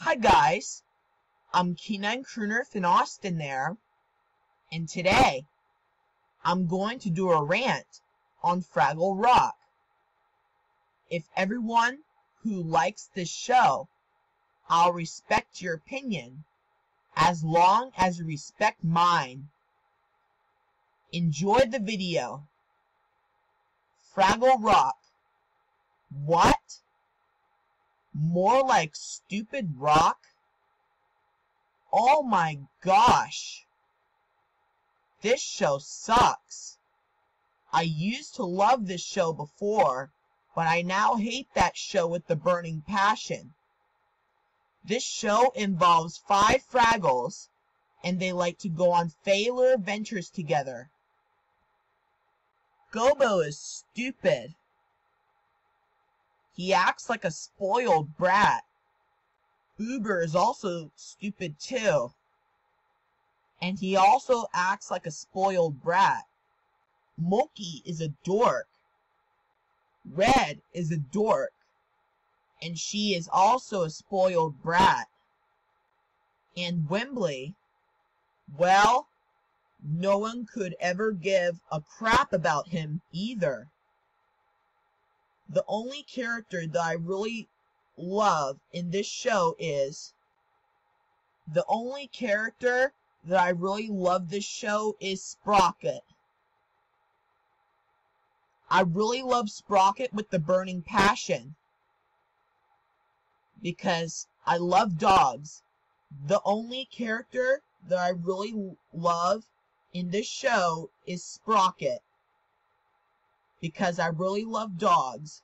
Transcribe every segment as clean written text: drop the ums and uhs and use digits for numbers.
Hi guys, I'm Keenan Crooner from Austin there, and today I'm going to do a rant on Fraggle Rock. If everyone who likes this show, I'll respect your opinion as long as you respect mine. Enjoy the video. Fraggle Rock. What? More like stupid rock? Oh my gosh. This show sucks. I used to love this show before, but I now hate that show with the burning passion. This show involves 5 Fraggles, and they like to go on failure adventures together. Gobo is stupid. He acts like a spoiled brat. Uber is also stupid too. And he also acts like a spoiled brat. Moki is a dork. Red is a dork. And she is also a spoiled brat. And Wembley, well, no one could ever give a crap about him either. The only character that I really love in this show is Sprocket. I really love Sprocket with the burning passion because I love dogs. The only character that I really love in this show is Sprocket because I really love dogs.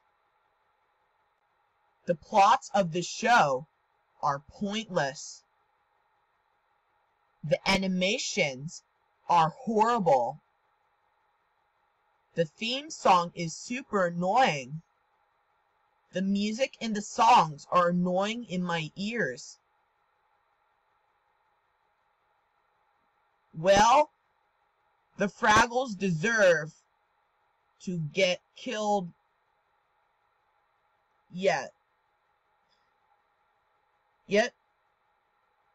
The plots of the show are pointless. The animations are horrible. The theme song is super annoying. The music and the songs are annoying in my ears. Well, the Fraggles deserve to get killed yet.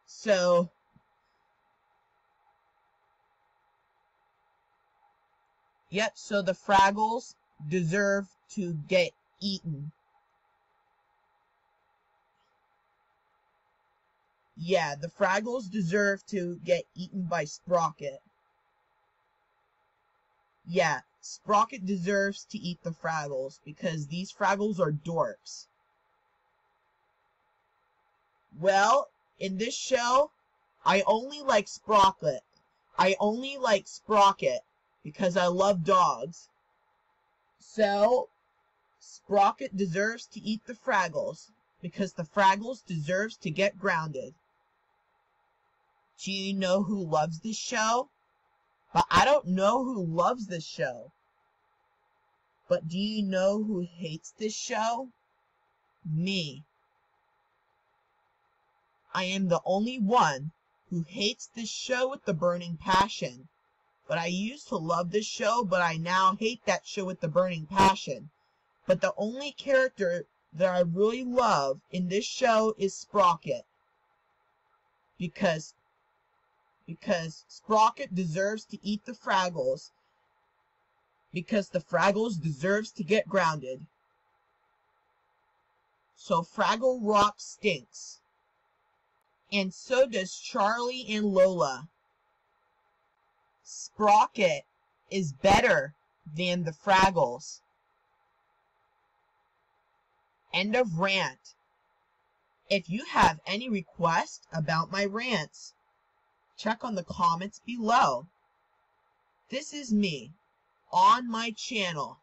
So the Fraggles deserve to get eaten. Yeah, the Fraggles deserve to get eaten by Sprocket. Yeah, Sprocket deserves to eat the Fraggles because these Fraggles are dorks. Well, in this show, I only like Sprocket. I only like Sprocket because I love dogs. So, Sprocket deserves to eat the Fraggles because the Fraggles deserves to get grounded. Do you know who loves this show? But I don't know who loves this show. But do you know who hates this show? Me. I am the only one who hates this show with the burning passion. But I used to love this show, but I now hate that show with the burning passion. But the only character that I really love in this show is Sprocket. Because Sprocket deserves to eat the Fraggles. Because the Fraggles deserves to get grounded. So Fraggle Rock stinks. And so does Charlie and Lola. Sprocket is better than the Fraggles. End of rant. If you have any requests about my rants, check on the comments below. This is me on my channel.